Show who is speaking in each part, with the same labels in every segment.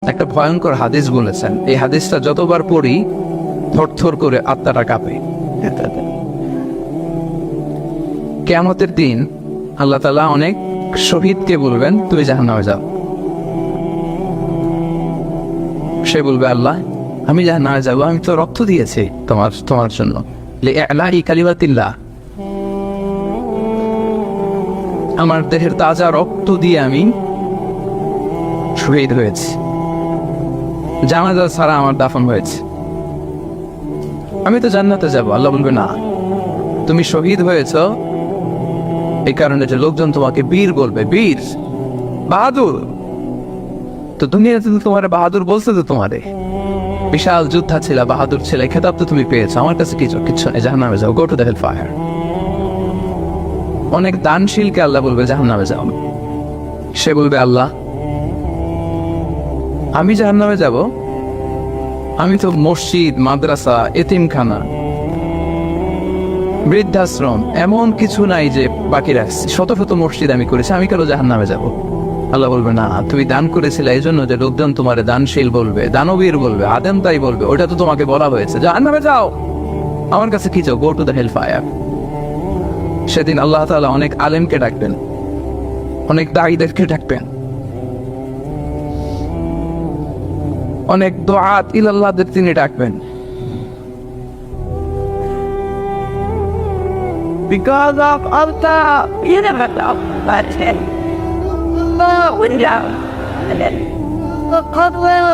Speaker 1: একটা ভয়ঙ্কর হাদিস বলেছেন। এই হাদিসটা যতবার পড়ি থরথর করে আত্মাটা কাঁপে। কিয়ামতের দিন আল্লাহ তাআলা অনেক শহীদকে বলবেন, তুমি জাহান্নামে যাও। সে বলবে, আল্লাহ আমি জাহান্নামে যাবো, আমি তো রক্ত দিয়েছি তোমার জন্য, লিইলাহি কালিমাতিল্লাহ, আমার দেহের তাজা রক্ত দিয়ে আমি শহীদ হয়েছি, জানাজা ছাড়া আমার দাফন হয়েছে, আমি তো জান্নাতে যাব। আল্লাহ বলবে, না, তুমি শহীদ হয়েছ এই কারণে যে লোকজন তোমাকে বীর বলবে, বীর, বাহাদুর। তো দুনিয়াতে তো তোমার বাহাদুর বলছে, তো তোমারে বিশাল যোদ্ধা ছিল, বাহাদুর ছিল, এই খেতাব তো তুমি পেয়েছো, আমার কাছে কিচ্ছু নেই, জাহান্নামে যাও, go to the hell fire. অনেক দানশীলকে আল্লাহ বলবে, জাহান্নামে যাও। সে বলবে, আল্লাহ আমি জাহান্নামে যাব, আমি তো মসজিদ, মাদ্রাসা, এতিমখানা, বৃদ্ধাশ্রম এমন কিছু নাই যে বাকি রাখছি, শত শত মসজিদ আমি করেছি, আমি কেন জাহান্নামে যাব? আল্লাহ বলবে, না, তুমি দান করেছিলে এই জন্য যে লোকজন তোমারে দানশীল বলবে, দানবীর বলবে, আদেম তাই বলবে, ওটা তো তোমাকে বলা হয়েছে, জাহান্নামে যাও, আমার কাছে কি চাও, go to the hell fire. সেদিন আল্লাহ তাআলা অনেক আলেমকে ডাকবেন, অনেক দাঈদেরকে ডাকবেন, অনেক দুআত ইলাল্লাহদের তিনি ডাকবেন।
Speaker 2: Because of Allah, you never know, but went down, and then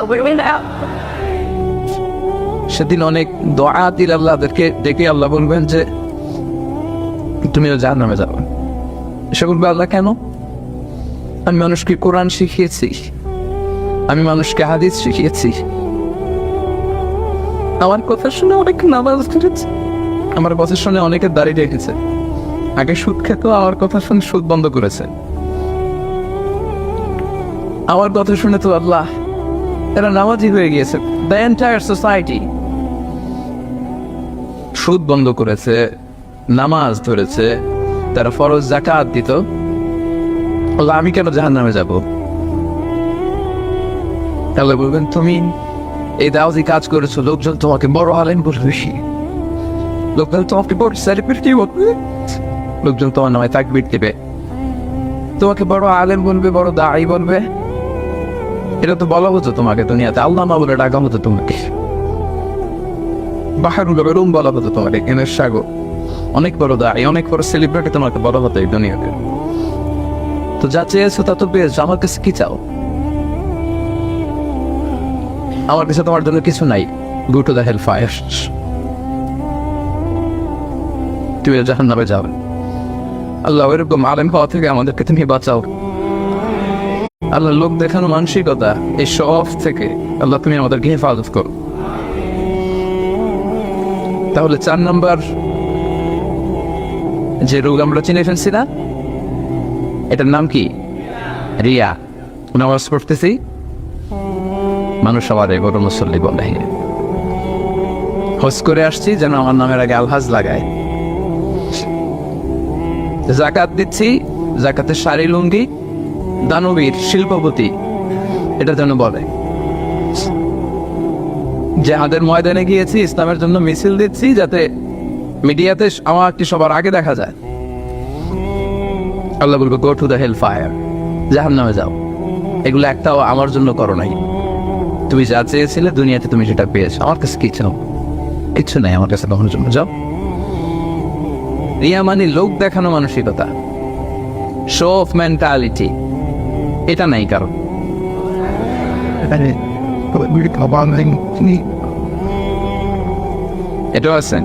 Speaker 2: we went out.
Speaker 1: সেদিন অনেক দুআত ইলাল্লাহদেরকে ডেকে আল্লাহ বলবেন যে তুমিও জাহান্নামে যাবে। সে বলবে, আল্লাহ কেন? আমি মানুষকে কোরআন শিখিয়েছি, আমি মানুষকে হাদিস শিখিয়েছি, আমার কথা শুনে অনেক নামাজ পড়েছে, আমার কথা শুনে অনেকে দাঁড়িয়ে রেখেছে, আগে সুদ খেত, আমার কথা শুনে সুদ বন্ধ করেছে, আমার কথা শুনে তো আল্লাহ এরা নামাজি হয়ে গিয়েছে। দ্য এন্টায়ার সোসাইটি সুদ বন্ধ করেছে, নামাজ ধরেছে, তারা ফরজ যাকাত দিত, আল্লাহ আমি কেন জাহান্নামে যাব? আল্লাহ বলবেন, তুমি এই দাওয়াতি কাজ করেছো, লোকজন তোমাকে বড় আলেম বলবে, লোকজন তোমাকে বড় সেলিব্রিটি বলবে, লোকজন তোমার নামে তাকবীর দিবে, তোমাকে বড় আলেম বলবে, বড় দাঈ বলবে। এটা তো বলা হতো তোমাকে দুনিয়াতে, আল্লামা বলে ডাকা হতো তোমাকে, বাহারুল উলুম বলা হতো তোমাকে, এনের সাগর, অনেক বড় দাঈ, অনেক বড় সেলিব্রিটি তোমাকে বলা হতো এই দুনিয়াতে। তো যা চেয়েছো তা তো পেয়েছো, আমার কাছে কি চাও? আমার কাছে তোমার জন্য কিছু নাই, go to the hell fire, তুমি জাহান্নামে যাও। আল্লাহ এরকম আলেম হওয়া থেকে আমাদেরকে তুমি বাঁচাও। আল্লাহ লোক দেখানো মানসিকতা, এই শো অফ থেকে আল্লাহ তুমি আমাদেরকে হেফাজত করো। তাহলে 4 নম্বর যে রোগ আমরা চিনে ফেলছি না, এটার নাম কি? রিয়া। নামাজ পড়তেছি, মানুষ আমার বড় মুসল্লি বলে, হজ করে আসছি যেন আমার নামের আগে আলহাজ লাগায়, যাকাত দিচ্ছি, যাকাতের শাড়ি লুঙ্গি, দানবীর, শিল্পপতি, এটা যেন বলে, জিহাদের ময়দানে গিয়েছি, ইসলামের জন্য মিছিল দিচ্ছি, যাতে মিডিয়াতে আমাকে সবার আগে দেখা যায়। আল্লাহ বলবে, go to the hell fire, জাহান্নামে যাও। এগুলো একটাও আমার জন্য করো নাই, তুমি যা চেয়েছিলে দুনিয়াতে তুমি সেটা পেয়েছো, আমার কাছে কি চাও? কিচ্ছু নাই আমার কাছে কখনো জন্য, যাও। রিয়া মানে লোক দেখানো মানসিকতা, শো অফ মেন্টালিটি, এটা নাই কারণ। এটাও আছে।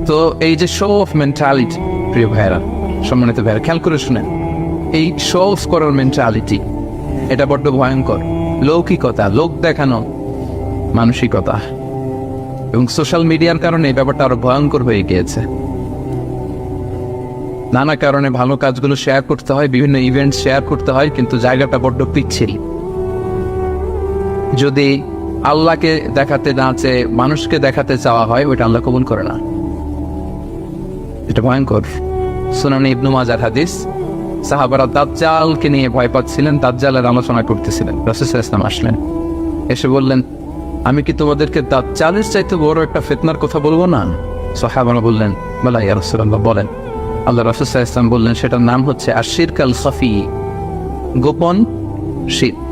Speaker 1: তো এই যে শো অফ মেন্টালিটি, প্রিয় ভাইরা, সম্মানিত ভাইরা, খেয়াল করে শুনেন, এই শো অফ করার মেন্টালিটি, এটা বড্ড ভয়ঙ্কর। লৌকিকতা, লোক দেখানো মানসিকতা, এবং সোশ্যাল মিডিয়ার কারণে এই ব্যাপারটা আরো ভয়ঙ্কর হয়ে গিয়েছে। নানা কারণে ভালো কাজগুলো শেয়ার করতে হয়, বিভিন্ন ইভেন্ট শেয়ার করতে হয়, কিন্তু জায়গাটা বড্ড পিচ্ছিল। যদি আল্লাহকে দেখাতে না চেয়ে মানুষকে দেখাতে চাওয়া হয়, ওইটা আল্লাহ কবুল করে না, এটা ভয়ঙ্কর। সুনানে ইবনে মাজার হাদিস, সাহাবারা দাজ্জালকে নিয়ে ভয় পাচ্ছিলেন, দাজ্জালের আলোচনা করতেছিলেন। রাসূল সাল্লাল্লাহু আলাইহি ওয়াসাল্লাম আসলেন, এসে বললেন, আমি কি তোমাদেরকে দাজ্জালের চাইতে বড় একটা ফিতনার কথা বলবো না? সাহাবারা বললেন, বলা ইয়া রাসূলুল্লাহ, বলেন। আল্লাহ রাসূল সাল্লাল্লাহু আলাইহি ওয়াসাল্লাম বললেন, সেটার নাম হচ্ছে আশিরক আল খাফি, গোপন শিরক।